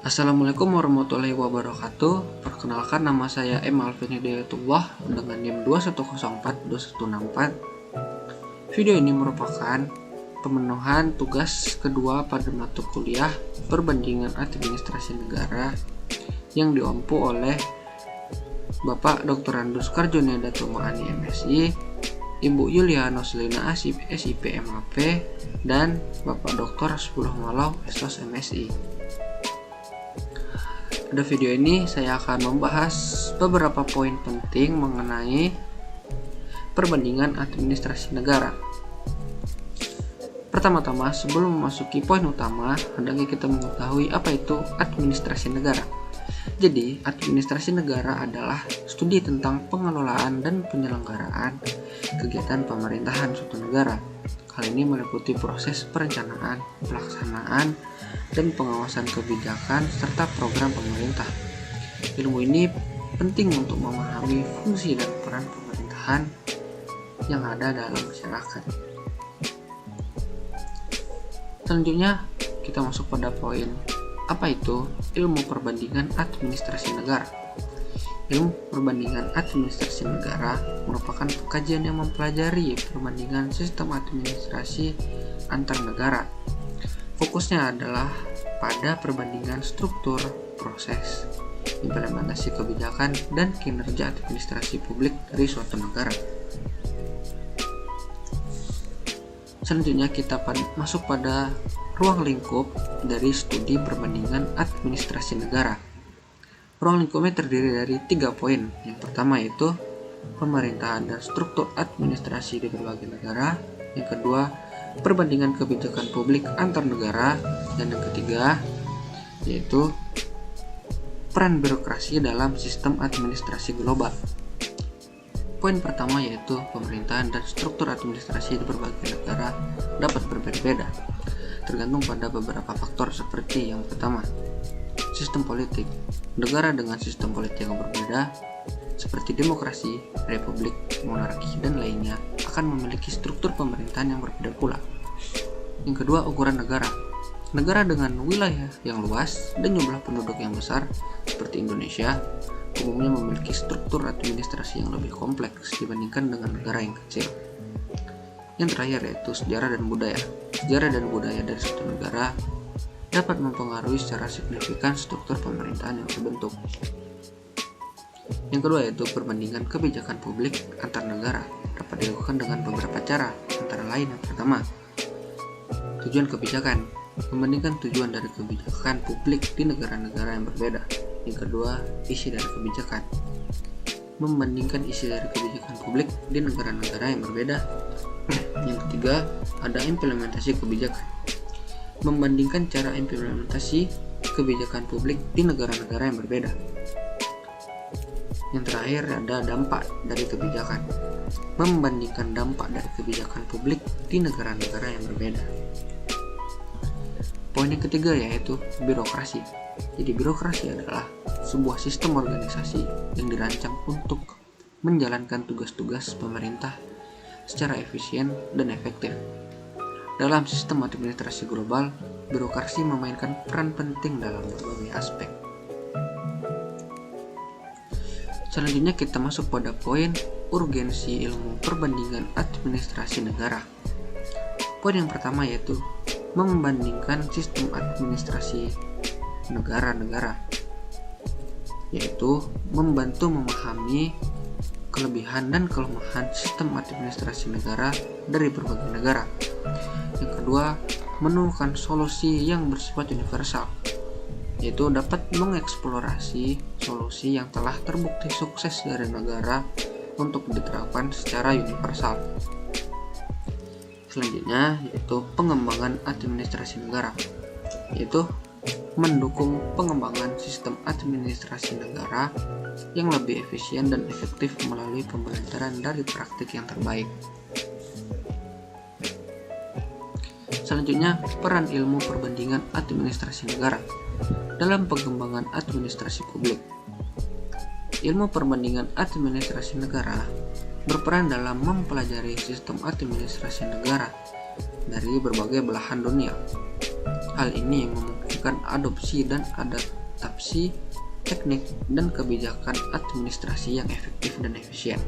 Assalamualaikum warahmatullahi wabarakatuh. Perkenalkan, nama saya M. Alvin Hidayatullah dengan NIM 21042164. Video ini merupakan pemenuhan tugas kedua pada mata kuliah Perbandingan Administrasi Negara yang diompu oleh Bapak Dr. Andus Karjoniada Tumani MSI, Ibu Yulia Noslina SIP MAP, dan Bapak Dr. Hasbullah Malau SOS MSI. Pada video ini saya akan membahas beberapa poin penting mengenai perbandingan administrasi negara. Pertama-tama, sebelum memasuki poin utama, hendaknya kita mengetahui apa itu administrasi negara. Jadi, administrasi negara adalah studi tentang pengelolaan dan penyelenggaraan kegiatan pemerintahan suatu negara. Hal ini meliputi proses perencanaan, pelaksanaan, dan pengawasan kebijakan serta program pemerintah. Ilmu ini penting untuk memahami fungsi dan peran pemerintahan yang ada dalam masyarakat. Selanjutnya, kita masuk pada poin apa itu ilmu perbandingan administrasi negara. Ilmu perbandingan administrasi negara merupakan pengkajian yang mempelajari perbandingan sistem administrasi antar negara. Fokusnya adalah pada perbandingan struktur, proses, implementasi kebijakan, dan kinerja administrasi publik dari suatu negara. Selanjutnya kita masuk pada ruang lingkup dari studi perbandingan administrasi negara. Ruang lingkupnya terdiri dari 3 poin. Yang pertama yaitu pemerintahan dan struktur administrasi di berbagai negara. Yang kedua, perbandingan kebijakan publik antar negara. Dan yang ketiga yaitu peran birokrasi dalam sistem administrasi global. Poin pertama yaitu pemerintahan dan struktur administrasi di berbagai negara dapat berbeda-beda, tergantung pada beberapa faktor seperti yang pertama, sistem politik. Negara dengan sistem politik yang berbeda seperti demokrasi, republik, monarki, dan lainnya akan memiliki struktur pemerintahan yang berbeda pula. Yang kedua, ukuran negara. Negara dengan wilayah yang luas dan jumlah penduduk yang besar seperti Indonesia umumnya memiliki struktur administrasi yang lebih kompleks dibandingkan dengan negara yang kecil. Yang terakhir yaitu sejarah dan budaya. Sejarah dan budaya dari suatu negara dapat mempengaruhi secara signifikan struktur pemerintahan yang terbentuk. Yang kedua yaitu perbandingan kebijakan publik antar negara dapat dilakukan dengan beberapa cara, antara lain yang pertama, tujuan kebijakan, membandingkan tujuan dari kebijakan publik di negara-negara yang berbeda. Yang kedua, isi dari kebijakan, membandingkan isi dari kebijakan publik di negara-negara yang berbeda. Yang ketiga, ada implementasi kebijakan, membandingkan cara implementasi kebijakan publik di negara-negara yang berbeda. Yang terakhir ada dampak dari kebijakan, membandingkan dampak dari kebijakan publik di negara-negara yang berbeda. Poin yang ketiga yaitu birokrasi. Jadi birokrasi adalah sebuah sistem organisasi yang dirancang untuk menjalankan tugas-tugas pemerintah secara efisien dan efektif. Dalam sistem administrasi global, birokrasi memainkan peran penting dalam berbagai aspek. Selanjutnya kita masuk pada poin urgensi ilmu perbandingan administrasi negara. Poin yang pertama yaitu membandingkan sistem administrasi negara-negara, yaitu membantu memahami kelebihan dan kelemahan sistem administrasi negara dari berbagai negara. Yang kedua, menemukan solusi yang bersifat universal, yaitu dapat mengeksplorasi solusi yang telah terbukti sukses dari negara untuk diterapkan secara universal. Selanjutnya yaitu pengembangan administrasi negara, yaitu mendukung pengembangan sistem administrasi negara yang lebih efisien dan efektif melalui pembelajaran dari praktik yang terbaik. Selanjutnya, peran ilmu perbandingan administrasi negara dalam pengembangan administrasi publik. Ilmu perbandingan administrasi negara berperan dalam mempelajari sistem administrasi negara dari berbagai belahan dunia. Hal ini memungkinkan memungkinkan adopsi dan adaptasi teknik dan kebijakan administrasi yang efektif dan efisien.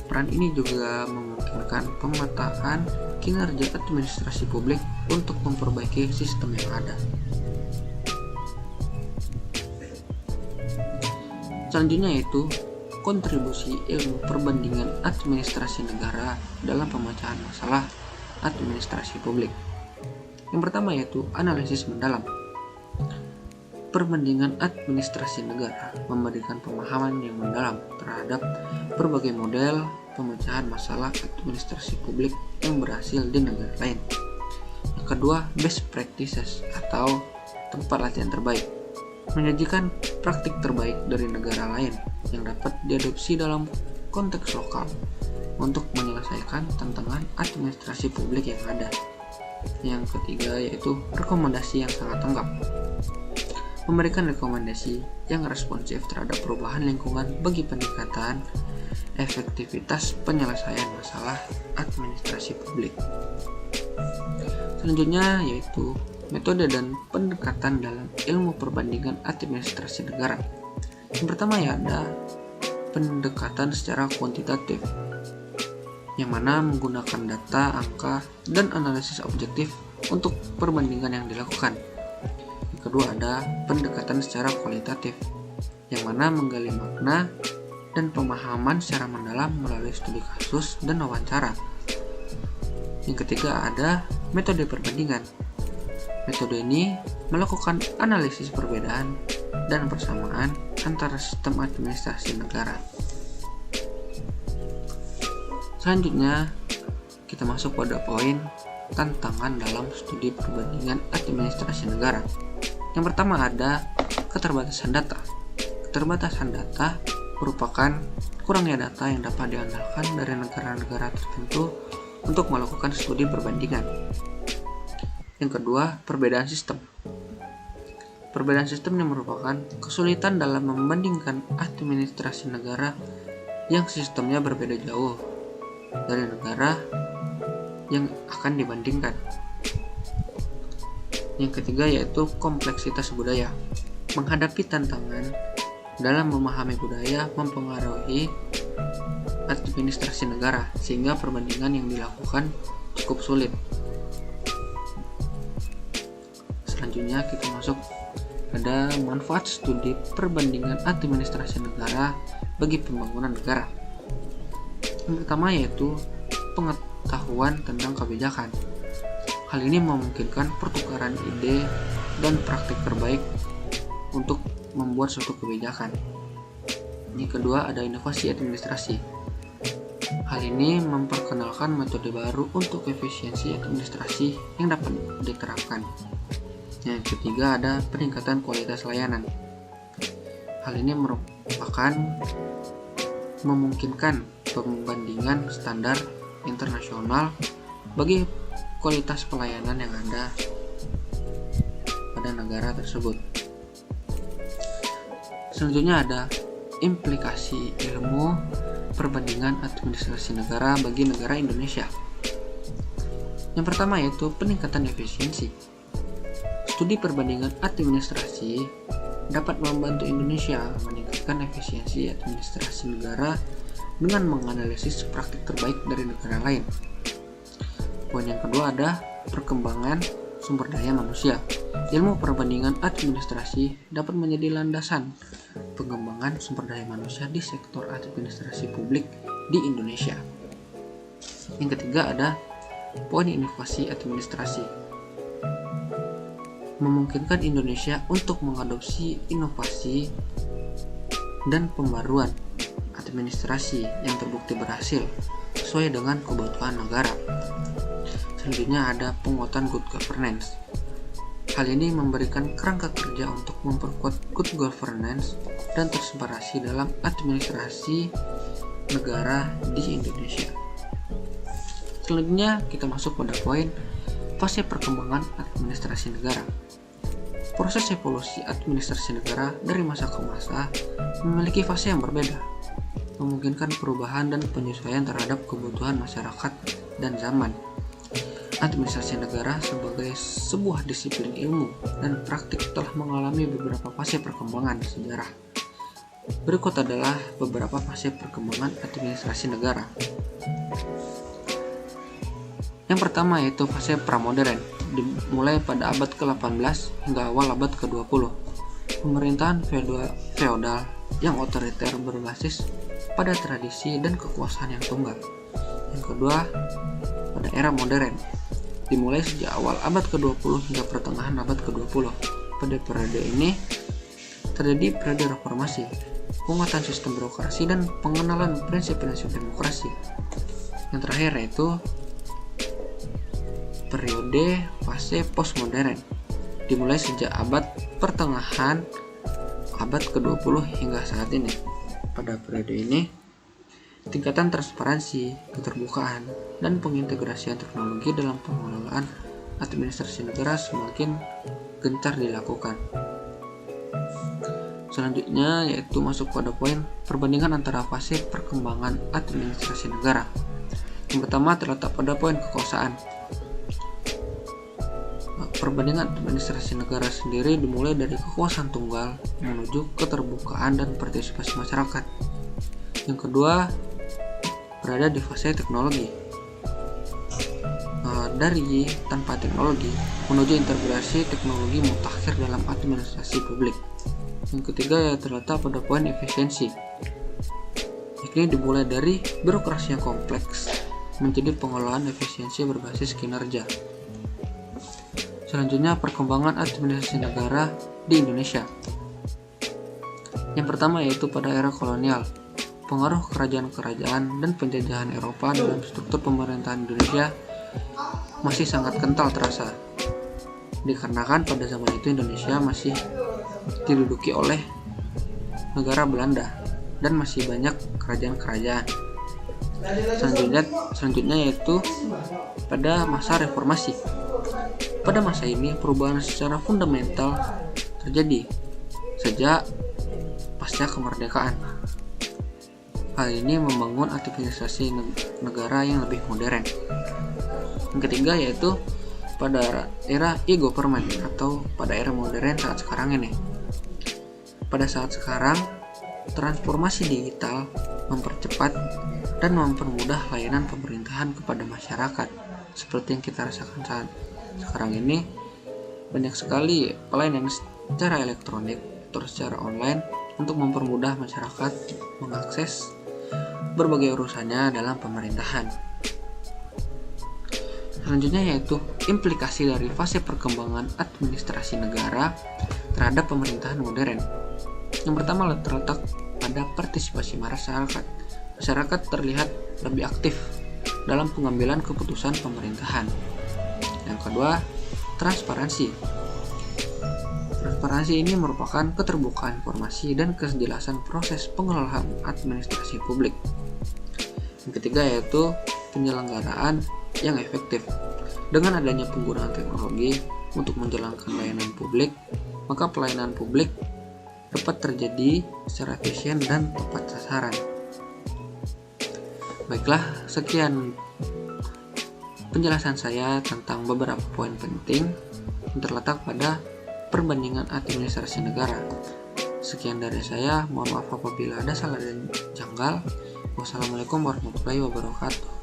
Peran ini juga memungkinkan pemetaan kinerja administrasi publik untuk memperbaiki sistem yang ada. Selanjutnya yaitu kontribusi ilmu perbandingan administrasi negara dalam pemecahan masalah administrasi publik. Yang pertama yaitu analisis mendalam. Perbandingan administrasi negara memberikan pemahaman yang mendalam terhadap berbagai model pemecahan masalah administrasi publik yang berhasil di negara lain. Yang kedua, best practices atau tempat latihan terbaik, menyajikan praktik terbaik dari negara lain yang dapat diadopsi dalam konteks lokal untuk menyelesaikan tantangan administrasi publik yang ada. Yang ketiga yaitu rekomendasi yang sangat tanggap, memberikan rekomendasi yang responsif terhadap perubahan lingkungan bagi peningkatan efektivitas penyelesaian masalah administrasi publik. Selanjutnya yaitu metode dan pendekatan dalam ilmu perbandingan administrasi negara. Yang pertama ya ada pendekatan secara kuantitatif, yang mana menggunakan data, angka, dan analisis objektif untuk perbandingan yang dilakukan. Yang kedua ada pendekatan secara kualitatif, yang mana menggali makna dan pemahaman secara mendalam melalui studi kasus dan wawancara. Yang ketiga ada metode perbandingan. Metode ini melakukan analisis perbedaan dan persamaan antara sistem administrasi negara. Selanjutnya, kita masuk pada poin tantangan dalam studi perbandingan administrasi negara. Yang pertama ada keterbatasan data. Keterbatasan data merupakan kurangnya data yang dapat diandalkan dari negara-negara tertentu untuk melakukan studi perbandingan. Yang kedua, perbedaan sistem. Perbedaan sistem yang merupakan kesulitan dalam membandingkan administrasi negara yang sistemnya berbeda jauh dari negara yang akan dibandingkan. Yang ketiga yaitu kompleksitas budaya. Menghadapi tantangan dalam memahami budaya mempengaruhi administrasi negara, sehingga perbandingan yang dilakukan cukup sulit. Selanjutnya kita masuk pada manfaat studi perbandingan administrasi negara bagi pembangunan negara. Yang pertama yaitu pengetahuan tentang kebijakan. Hal ini memungkinkan pertukaran ide dan praktik terbaik untuk membuat suatu kebijakan. Yang kedua ada inovasi administrasi. Hal ini memperkenalkan metode baru untuk efisiensi administrasi yang dapat diterapkan. Yang ketiga ada peningkatan kualitas layanan. Hal ini merupakan memungkinkan pembandingan standar internasional bagi kualitas pelayanan yang ada pada negara tersebut. Selanjutnya ada implikasi ilmu perbandingan administrasi negara bagi negara Indonesia. Yang pertama yaitu peningkatan efisiensi. Studi perbandingan administrasi dapat membantu Indonesia meningkatkan efisiensi administrasi negara dengan menganalisis praktik terbaik dari negara lain. Poin yang kedua ada perkembangan sumber daya manusia. Ilmu perbandingan administrasi dapat menjadi landasan pengembangan sumber daya manusia di sektor administrasi publik di Indonesia. Yang ketiga ada poin inovasi administrasi. Memungkinkan Indonesia untuk mengadopsi inovasi dan pembaruan administrasi yang terbukti berhasil sesuai dengan kebutuhan negara. Selanjutnya ada penguatan good governance. Hal ini memberikan kerangka kerja untuk memperkuat good governance dan transparansi dalam administrasi negara di Indonesia. Selanjutnya kita masuk pada poin fase perkembangan administrasi negara. Proses evolusi administrasi negara dari masa ke masa memiliki fase yang berbeda, memungkinkan perubahan dan penyesuaian terhadap kebutuhan masyarakat dan zaman. administrasi negara sebagai sebuah disiplin ilmu dan praktik telah mengalami beberapa fase perkembangan sejarah. Berikut adalah beberapa fase perkembangan administrasi negara. Yang pertama yaitu fase pramodern, dimulai pada abad ke-18 hingga awal abad ke-20. Pemerintahan feodal yang otoriter berbasis pada tradisi dan kekuasaan yang tunggal. Yang kedua, pada era modern, dimulai sejak awal abad ke-20 hingga pertengahan abad ke-20. Pada periode ini terjadi periode reformasi, penguatan sistem birokrasi, dan pengenalan prinsip-prinsip demokrasi. Yang terakhir yaitu periode fase postmodern, dimulai sejak abad pertengahan abad ke-20 hingga saat ini. Pada periode ini, tingkatan transparansi, keterbukaan, dan pengintegrasian teknologi dalam pengelolaan administrasi negara semakin gencar dilakukan. Selanjutnya yaitu masuk pada poin perbandingan antara fase perkembangan administrasi negara. Yang pertama terletak pada poin kekuasaan. Perbandingan administrasi negara sendiri dimulai dari kekuasaan tunggal menuju keterbukaan dan partisipasi masyarakat. Yang kedua, berada di fase teknologi. Dari tanpa teknologi menuju integrasi teknologi mutakhir dalam administrasi publik. Yang ketiga terletak pada poin efisiensi. Ini dimulai dari birokrasi yang kompleks menjadi pengelolaan efisiensi berbasis kinerja. Selanjutnya, perkembangan administrasi negara di Indonesia. Yang pertama yaitu pada era kolonial. Pengaruh kerajaan-kerajaan dan penjajahan Eropa dalam struktur pemerintahan Indonesia masih sangat kental terasa. Dikarenakan pada zaman itu Indonesia masih diduduki oleh negara Belanda dan masih banyak kerajaan-kerajaan. Selanjutnya yaitu pada masa reformasi. Pada masa ini perubahan secara fundamental terjadi sejak pasca kemerdekaan. Hal ini membangun administrasi negara yang lebih modern. Yang ketiga yaitu pada era e-government atau pada era modern saat sekarang ini. Pada saat sekarang, transformasi digital mempercepat dan mempermudah layanan pemerintahan kepada masyarakat. Seperti yang kita rasakan saat sekarang ini, banyak sekali pelayanan secara elektronik atau secara online untuk mempermudah masyarakat mengakses berbagai urusannya dalam pemerintahan. Selanjutnya yaitu implikasi dari fase perkembangan administrasi negara terhadap pemerintahan modern. Yang pertama terletak pada partisipasi masyarakat. Masyarakat terlihat lebih aktif dalam pengambilan keputusan pemerintahan. Yang kedua, transparansi. Transparansi ini merupakan keterbukaan informasi dan kejelasan proses pengelolaan administrasi publik. Yang ketiga yaitu penyelenggaraan yang efektif. Dengan adanya penggunaan teknologi untuk menjalankan layanan publik, maka pelayanan publik dapat terjadi secara efisien dan tepat sasaran. Baiklah, sekian penjelasan saya tentang beberapa poin penting yang terletak pada perbandingan administrasi negara. Sekian dari saya, mohon maaf apabila ada salah dan janggal. Wassalamualaikum warahmatullahi wabarakatuh.